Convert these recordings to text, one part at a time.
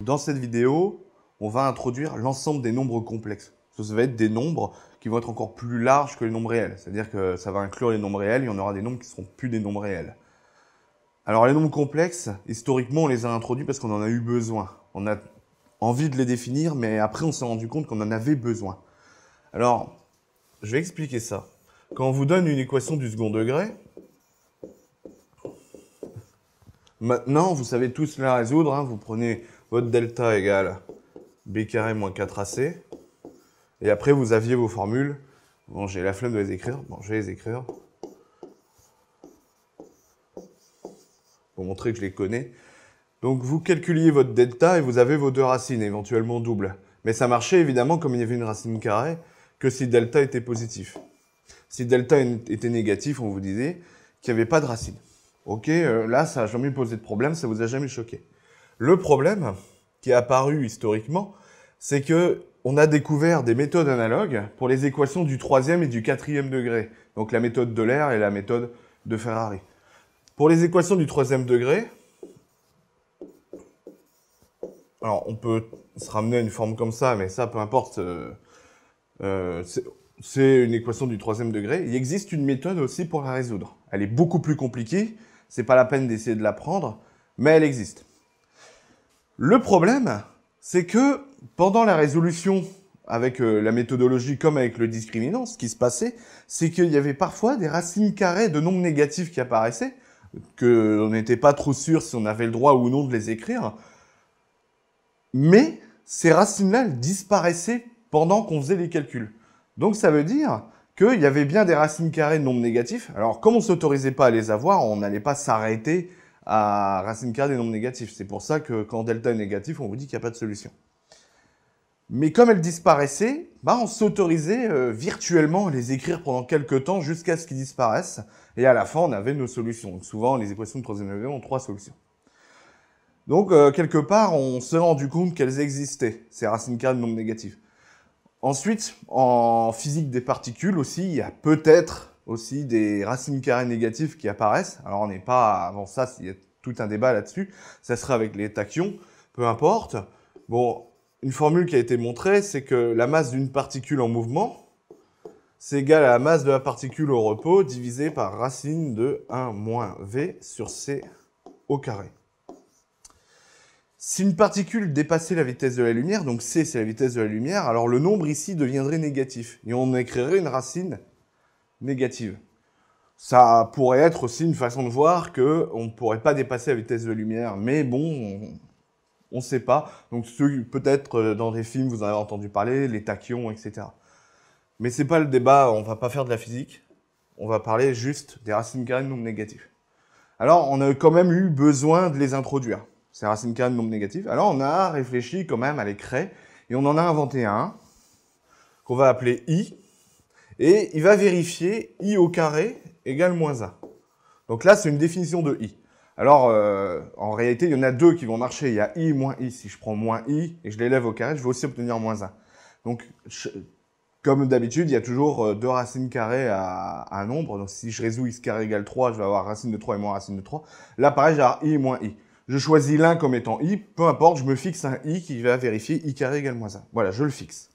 Dans cette vidéo, on va introduire l'ensemble des nombres complexes. Ça va être des nombres qui vont être encore plus larges que les nombres réels. C'est-à-dire que ça va inclure les nombres réels, il y en aura des nombres qui ne seront plus des nombres réels. Alors les nombres complexes, historiquement, on les a introduits parce qu'on en a eu besoin. On a envie de les définir, mais après on s'est rendu compte qu'on en avait besoin. Alors, je vais expliquer ça. Quand on vous donne une équation du second degré, maintenant, vous savez tous la résoudre. Hein. Vous prenez votre delta égale b carré moins 4ac. Et après, vous aviez vos formules. Bon, j'ai la flemme de les écrire. Bon, je vais les écrire. Pour montrer que je les connais. Donc, vous calculiez votre delta et vous avez vos deux racines, éventuellement doubles. Mais ça marchait évidemment comme il y avait une racine carrée que si delta était positif. Si delta était négatif, on vous disait qu'il n'y avait pas de racine. Ok, là, ça n'a jamais posé de problème, ça ne vous a jamais choqué. Le problème qui est apparu historiquement, c'est qu'on a découvert des méthodes analogues pour les équations du 3e et du 4e degré. Donc la méthode d'Euler et la méthode de Ferrari. Pour les équations du 3e degré, alors on peut se ramener à une forme comme ça, mais ça, peu importe, c'est une équation du 3e degré. Il existe une méthode aussi pour la résoudre. Elle est beaucoup plus compliquée, c'est pas la peine d'essayer de l'apprendre, mais elle existe. Le problème, c'est que pendant la résolution avec la méthodologie comme avec le discriminant, ce qui se passait, c'est qu'il y avait parfois des racines carrées de nombres négatifs qui apparaissaient, qu'on n'était pas trop sûr si on avait le droit ou non de les écrire, mais ces racines-là, elles disparaissaient pendant qu'on faisait les calculs. Donc ça veut dire qu'il y avait bien des racines carrées de nombres négatifs. Alors comme on ne s'autorisait pas à les avoir, on n'allait pas s'arrêter à racines carrées des nombres négatifs. C'est pour ça que quand delta est négatif, on vous dit qu'il n'y a pas de solution. Mais comme elles disparaissaient, on s'autorisait virtuellement à les écrire pendant quelques temps jusqu'à ce qu'ils disparaissent. Et à la fin, on avait nos solutions. Donc souvent, les équations de 3e degré ont 3 solutions. Donc, quelque part, on s'est rendu compte qu'elles existaient, ces racines carrées de nombres négatifs. Ensuite, en physique des particules aussi, il y a peut-être aussi des racines carrées négatives qui apparaissent. Alors, on n'est pas avant ça, il y a tout un débat là-dessus. Ça serait avec les tachyons, peu importe. Bon, une formule qui a été montrée, c'est que la masse d'une particule en mouvement, c'est égal à la masse de la particule au repos divisé par racine de 1 moins v sur c au carré. Si une particule dépassait la vitesse de la lumière, donc c c'est la vitesse de la lumière, alors le nombre ici deviendrait négatif. Et on écrirait une racine négative. Ça pourrait être aussi une façon de voir qu'on ne pourrait pas dépasser la vitesse de la lumière. Mais bon, on ne sait pas. Donc peut-être dans des films, vous en avez entendu parler, les tachyons, etc. Mais ce n'est pas le débat, on ne va pas faire de la physique. On va parler juste des racines carrées de nombres négatifs. Alors, on a quand même eu besoin de les introduire. Ces racines carrées de nombres négatifs. Alors, on a réfléchi quand même à les créer, et on en a inventé un, qu'on va appeler i, et il va vérifier i au carré égale moins 1. Donc là, c'est une définition de i. Alors, en réalité, il y en a deux qui vont marcher. Il y a i moins i. Si je prends moins i et je l'élève au carré, je vais aussi obtenir moins 1. Donc, comme d'habitude, il y a toujours deux racines carrées à un nombre. Donc, si je résous x carré égale 3, je vais avoir racine de 3 et moins racine de 3. Là, pareil, j'ai avoir i moins i. Je choisis l'un comme étant i, peu importe, je me fixe un i qui va vérifier i carré égale moins 1. Voilà, je le fixe.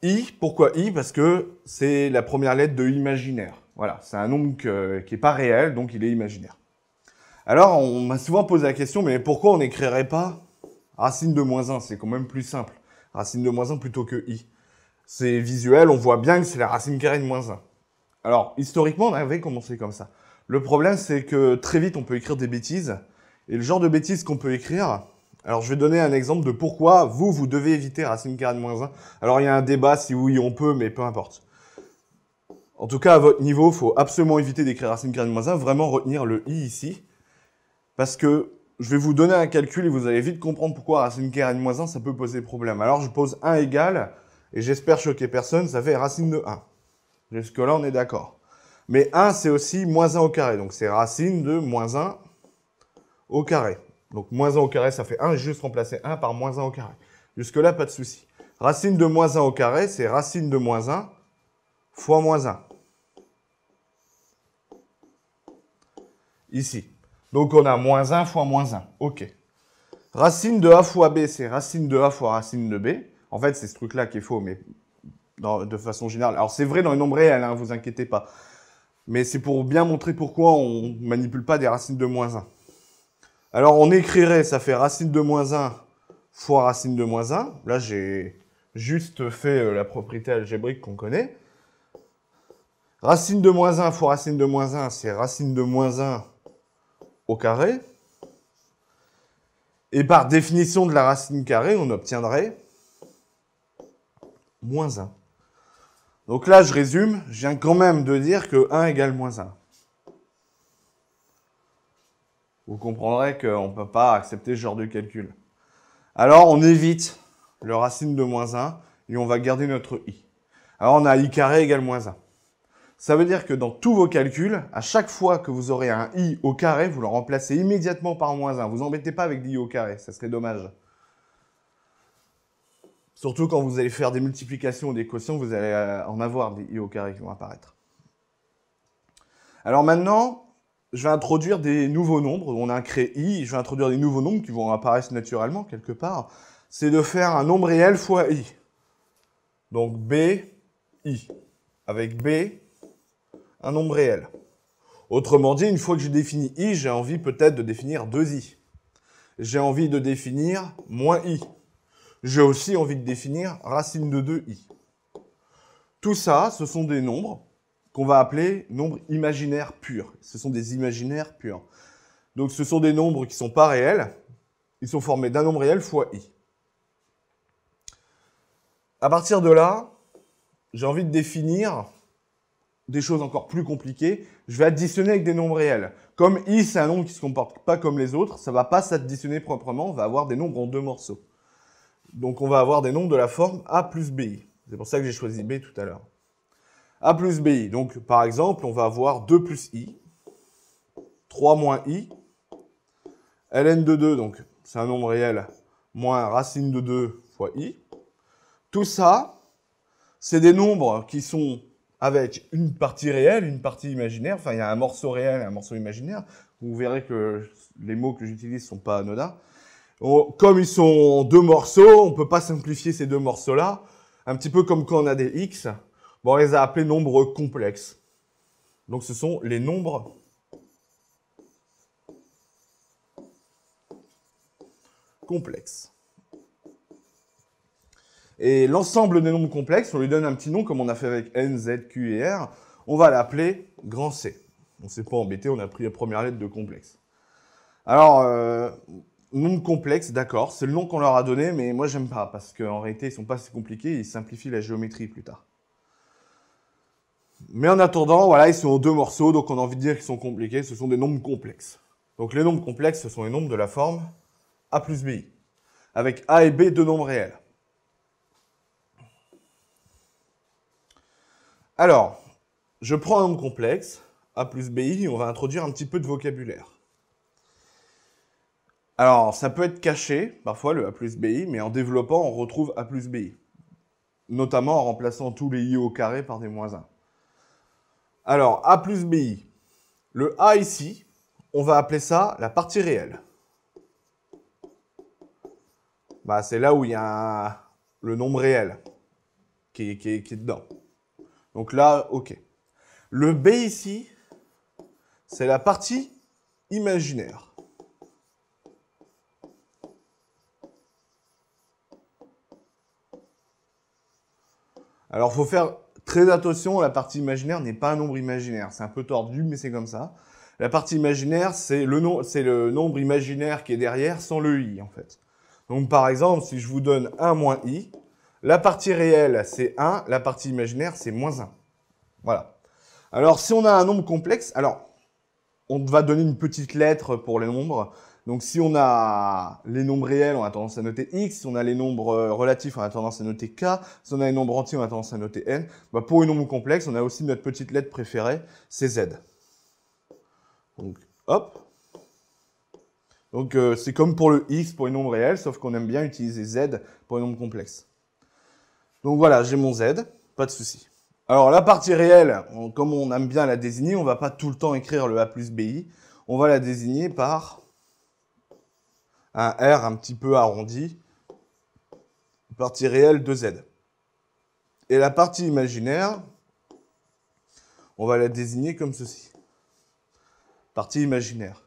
I, pourquoi i? Parce que c'est la première lettre de imaginaire. Voilà, c'est un nombre qui n'est pas réel, donc il est imaginaire. Alors, on m'a souvent posé la question, mais pourquoi on n'écrirait pas racine de moins 1? C'est quand même plus simple. Racine de moins 1 plutôt que i. C'est visuel, on voit bien que c'est la racine carrée de moins 1. Alors, historiquement, on avait commencé comme ça. Le problème, c'est que très vite, on peut écrire des bêtises. Et le genre de bêtises qu'on peut écrire... Alors, je vais donner un exemple de pourquoi vous devez éviter racine carrée de moins 1. Alors, il y a un débat si oui, on peut, mais peu importe. En tout cas, à votre niveau, il faut absolument éviter d'écrire racine carrée de moins 1. Vraiment retenir le i ici. Parce que je vais vous donner un calcul et vous allez vite comprendre pourquoi racine carrée de moins 1, ça peut poser problème. Alors, je pose 1 égale, et j'espère choquer personne, ça fait racine de 1. Jusque-là, on est d'accord. Mais 1, c'est aussi moins 1 au carré. Donc, c'est racine de moins 1 au carré. Donc, moins 1 au carré, ça fait 1. J'ai juste remplacé 1 par moins 1 au carré. Jusque-là, pas de souci. Racine de moins 1 au carré, c'est racine de moins 1 fois moins 1. Ici. Donc, on a moins 1 fois moins 1. OK. Racine de A fois B, c'est racine de A fois racine de B. En fait, c'est ce truc-là qui est faux, mais de façon générale. Alors, c'est vrai dans les nombres réels, hein, vous inquiétez pas. Mais c'est pour bien montrer pourquoi on ne manipule pas des racines de moins 1. Alors, on écrirait, ça fait racine de moins 1 fois racine de moins 1. Là, j'ai juste fait la propriété algébrique qu'on connaît. Racine de moins 1 fois racine de moins 1, c'est racine de moins 1 au carré. Et par définition de la racine carrée, on obtiendrait moins 1. Donc là, je résume, je viens quand même de dire que 1 égale moins 1. Vous comprendrez qu'on ne peut pas accepter ce genre de calcul. Alors, on évite le racine de moins 1 et on va garder notre i. Alors, on a i carré égale moins 1. Ça veut dire que dans tous vos calculs, à chaque fois que vous aurez un i au carré, vous le remplacez immédiatement par moins 1. Vous embêtez pas avec l'i au carré, ça serait dommage. Surtout quand vous allez faire des multiplications ou des quotients, vous allez en avoir des i au carré qui vont apparaître. Alors maintenant, je vais introduire des nouveaux nombres. On a créé i, je vais introduire des nouveaux nombres qui vont apparaître naturellement quelque part. C'est de faire un nombre réel fois i. Donc b, i. Avec b, un nombre réel. Autrement dit, une fois que j'ai défini i, j'ai envie peut-être de définir 2i. J'ai envie de définir moins i. J'ai aussi envie de définir racine de 2i. Tout ça, ce sont des nombres qu'on va appeler nombres imaginaires purs. Ce sont des imaginaires purs. Donc ce sont des nombres qui ne sont pas réels. Ils sont formés d'un nombre réel fois i. À partir de là, j'ai envie de définir des choses encore plus compliquées. Je vais additionner avec des nombres réels. Comme i, c'est un nombre qui ne se comporte pas comme les autres, ça ne va pas s'additionner proprement, on va avoir des nombres en deux morceaux. Donc on va avoir des nombres de la forme a plus bi. C'est pour ça que j'ai choisi b tout à l'heure. A plus bi. Donc par exemple, on va avoir 2 plus i, 3 moins i, ln de 2, donc c'est un nombre réel, moins racine de 2 fois i. Tout ça, c'est des nombres qui sont avec une partie réelle, une partie imaginaire. Enfin, il y a un morceau réel et un morceau imaginaire. Vous verrez que les mots que j'utilise ne sont pas anodins. Comme ils sont en deux morceaux, on ne peut pas simplifier ces deux morceaux-là. Un petit peu comme quand on a des x. Bon, on les a appelés nombres complexes. Donc, ce sont les nombres complexes. Et l'ensemble des nombres complexes, on lui donne un petit nom, comme on a fait avec n, z, q et r. On va l'appeler grand C. On ne s'est pas embêté, on a pris la première lettre de complexe. Alors, nombres complexes, d'accord, c'est le nom qu'on leur a donné, mais moi j'aime pas, parce qu'en réalité, ils sont pas si compliqués, ils simplifient la géométrie plus tard. Mais en attendant, voilà, ils sont en deux morceaux, donc on a envie de dire qu'ils sont compliqués, ce sont des nombres complexes. Donc les nombres complexes, ce sont les nombres de la forme a plus bi, avec a et b deux nombres réels. Alors, je prends un nombre complexe, a plus bi, on va introduire un petit peu de vocabulaire. Alors, ça peut être caché, parfois, le a plus bi, mais en développant, on retrouve a plus bi. Notamment en remplaçant tous les i au carré par des moins 1. Alors, a plus bi. Le a ici, on va appeler ça la partie réelle. Bah, c'est là où il y a le nombre réel qui est dedans. Donc là, ok. Le b ici, c'est la partie imaginaire. Alors, il faut faire très attention, la partie imaginaire n'est pas un nombre imaginaire. C'est un peu tordu, mais c'est comme ça. La partie imaginaire, c'est le nombre imaginaire qui est derrière sans le i, en fait. Donc, par exemple, si je vous donne 1 moins i, la partie réelle, c'est 1, la partie imaginaire, c'est moins 1. Voilà. Alors, si on a un nombre complexe, alors, on va donner une petite lettre pour les nombres. Donc, si on a les nombres réels, on a tendance à noter x. Si on a les nombres relatifs, on a tendance à noter k. Si on a les nombres entiers, on a tendance à noter n. Bah, pour les nombres complexes, on a aussi notre petite lettre préférée, c'est z. Donc, hop. Donc, c'est comme pour le x pour les nombres réels, sauf qu'on aime bien utiliser z pour les nombres complexes. Donc voilà, j'ai mon z, pas de souci. Alors, la partie réelle, comme on aime bien la désigner, on ne va pas tout le temps écrire le a plus bi. On va la désigner par un R un petit peu arrondi, partie réelle de Z. Et la partie imaginaire, on va la désigner comme ceci. Partie imaginaire.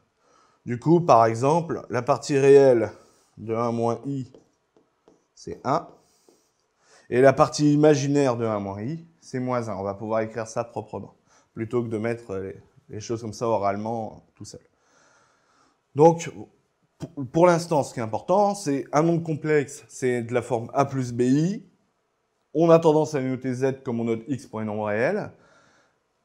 Du coup, par exemple, la partie réelle de 1 moins i, c'est 1. Et la partie imaginaire de 1 moins i, c'est moins 1. On va pouvoir écrire ça proprement, plutôt que de mettre les choses comme ça oralement tout seul. Donc, pour l'instant, ce qui est important, c'est un nombre complexe, c'est de la forme a plus bi. On a tendance à noter z comme on note x pour les nombres réels.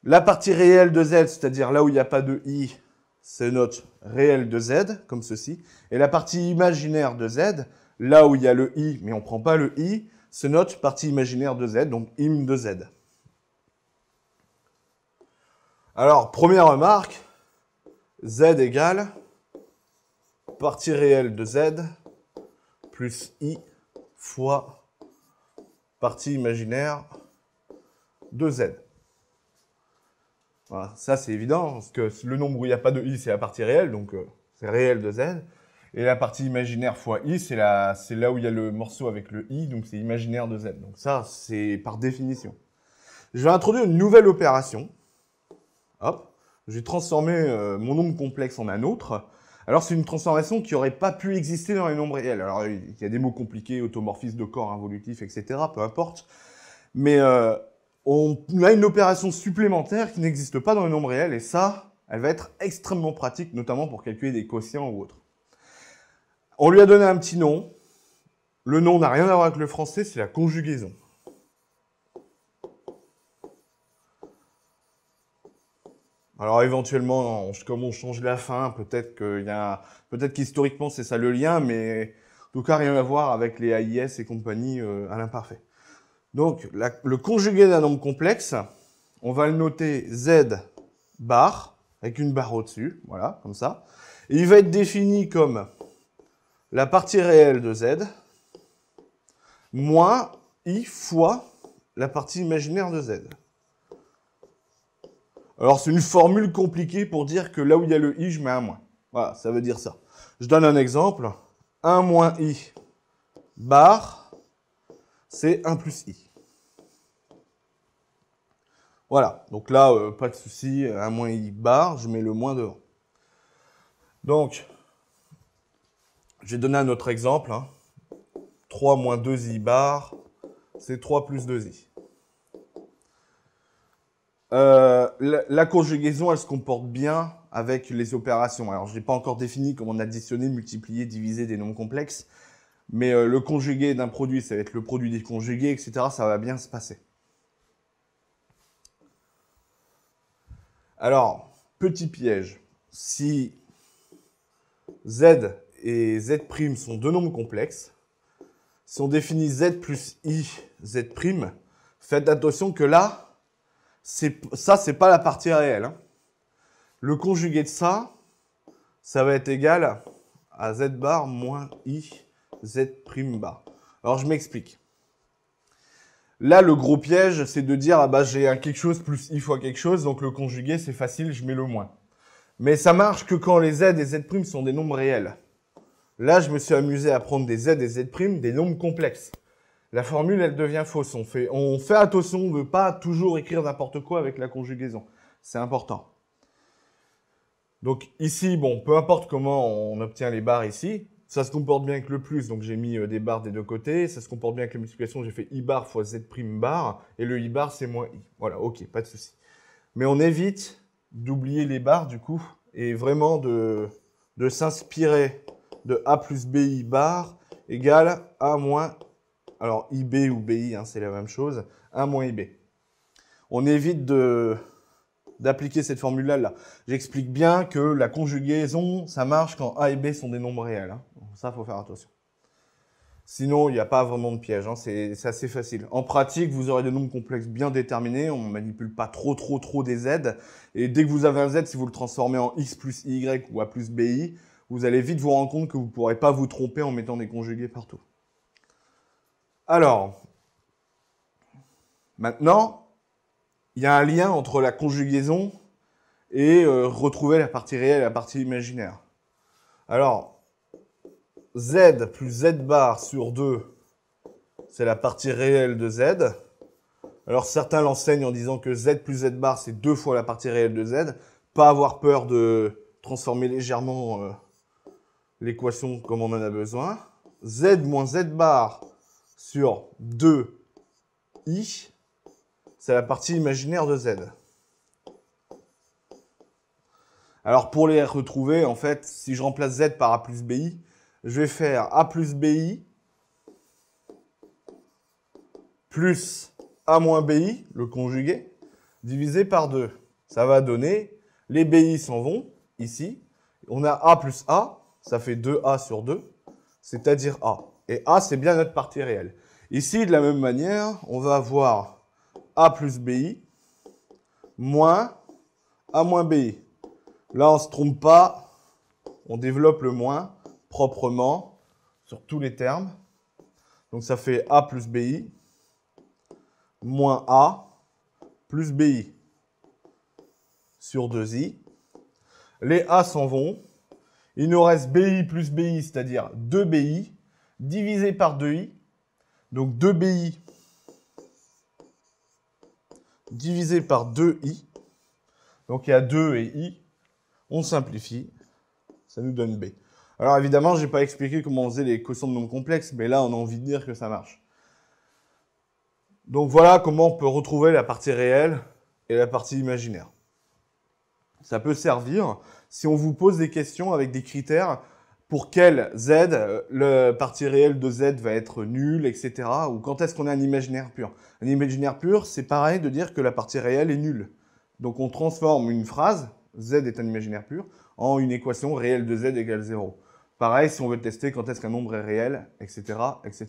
La partie réelle de z, c'est-à-dire là où il n'y a pas de i, c'est note réelle de z, comme ceci. Et la partie imaginaire de z, là où il y a le i, mais on ne prend pas le i, c'est note partie imaginaire de z, donc im de z. Alors, première remarque, z égale partie réelle de z plus i fois partie imaginaire de z. Voilà, ça c'est évident, parce que le nombre où il n'y a pas de i, c'est la partie réelle, donc c'est réel de z. Et la partie imaginaire fois i, c'est là où il y a le morceau avec le i, donc c'est imaginaire de z. Donc ça, c'est par définition. Je vais introduire une nouvelle opération. Hop, je vais transformer mon nombre complexe en un autre. Alors c'est une transformation qui n'aurait pas pu exister dans les nombres réels. Alors il y a des mots compliqués, automorphisme de corps involutif, etc., peu importe. Mais on a une opération supplémentaire qui n'existe pas dans les nombres réels, et ça, elle va être extrêmement pratique, notamment pour calculer des quotients ou autres. On lui a donné un petit nom. Le nom n'a rien à voir avec le français, c'est la conjugaison. Alors éventuellement, comme on change la fin, peut-être qu'historiquement c'est ça le lien, mais en tout cas rien à voir avec les AIS et compagnie à l'imparfait. Donc le conjugué d'un nombre complexe, on va le noter z bar, avec une barre au-dessus, voilà, comme ça. Et il va être défini comme la partie réelle de z moins i fois la partie imaginaire de z. Alors, c'est une formule compliquée pour dire que là où il y a le i, je mets un moins. Voilà, ça veut dire ça. Je donne un exemple. 1 moins i bar, c'est 1 plus i. Voilà, donc là, pas de souci, 1 moins i bar, je mets le moins devant. Donc, je vais donner un autre exemple. 3 moins 2i bar, c'est 3 plus 2i. La conjugaison, elle se comporte bien avec les opérations. Alors, je n'ai pas encore défini comment on additionner, multiplier, diviser des nombres complexes, mais le conjugué d'un produit, ça va être le produit des conjugués, etc. Ça va bien se passer. Alors, petit piège. Si z et z' sont deux nombres complexes, si on définit z plus i, z', faites attention que là, ça, c'est pas la partie réelle. Le conjugué de ça, ça va être égal à z bar moins i, z' bar. Alors, je m'explique. Là, le gros piège, c'est de dire, ah bah, j'ai un quelque chose plus i fois quelque chose, donc le conjugué, c'est facile, je mets le moins. Mais ça marche que quand les z et z' sont des nombres réels. Là, je me suis amusé à prendre des z et z', des nombres complexes. La formule, elle devient fausse. On fait attention de ne pas toujours écrire n'importe quoi avec la conjugaison. C'est important. Donc ici, bon, peu importe comment on obtient les barres ici, ça se comporte bien avec le plus, donc j'ai mis des barres des deux côtés. Ça se comporte bien avec la multiplication, j'ai fait i bar fois z' bar, et le i bar, c'est moins i. Voilà, ok, pas de souci. Mais on évite d'oublier les barres, du coup, et vraiment de s'inspirer de a plus bi bar égale a moins, alors ib ou bi, hein, c'est la même chose, 1 moins ib. On évite d'appliquer cette formule-là. Là. J'explique bien que la conjugaison, ça marche quand a et b sont des nombres réels. Hein. Ça, il faut faire attention. Sinon, il n'y a pas vraiment de piège. Hein. C'est assez facile. En pratique, vous aurez des nombres complexes bien déterminés. On ne manipule pas trop des z. Et dès que vous avez un z, si vous le transformez en x plus y ou a plus bi, vous allez vite vous rendre compte que vous ne pourrez pas vous tromper en mettant des conjugués partout. Alors, maintenant, il y a un lien entre la conjugaison et retrouver la partie réelle et la partie imaginaire. Alors, z plus z bar sur 2, c'est la partie réelle de z. Alors certains l'enseignent en disant que z plus z bar, c'est 2 fois la partie réelle de z. Pas avoir peur de transformer légèrement l'équation comme on en a besoin. Z moins z bar sur 2i, c'est la partie imaginaire de z. Alors pour les retrouver, en fait, si je remplace z par a plus bi, je vais faire a plus bi plus a moins bi, le conjugué, divisé par 2. Ça va donner, les bi s'en vont, ici. On a a plus a, ça fait 2a sur 2, c'est-à-dire a. Et a, c'est bien notre partie réelle. Ici, de la même manière, on va avoir a plus bi moins a moins bi. Là, on ne se trompe pas, on développe le moins proprement sur tous les termes. Donc ça fait a plus bi moins a plus bi sur 2i. Les a s'en vont. Il nous reste bi plus bi, c'est-à-dire 2bi, divisé par 2i. Donc 2bi divisé par 2i. Donc il y a 2 et i. On simplifie. Ça nous donne b. Alors évidemment, je n'ai pas expliqué comment on faisait les quotients de nombres complexes, mais là, on a envie de dire que ça marche. Donc voilà comment on peut retrouver la partie réelle et la partie imaginaire. Ça peut servir si on vous pose des questions avec des critères pour quel z, la partie réelle de z va être nulle, etc. Ou quand est-ce qu'on a un imaginaire pur. Un imaginaire pur, c'est pareil de dire que la partie réelle est nulle. Donc on transforme une phrase, z est un imaginaire pur, en une équation réelle de z égale 0. Pareil si on veut tester quand est-ce qu'un nombre est réel, etc., etc.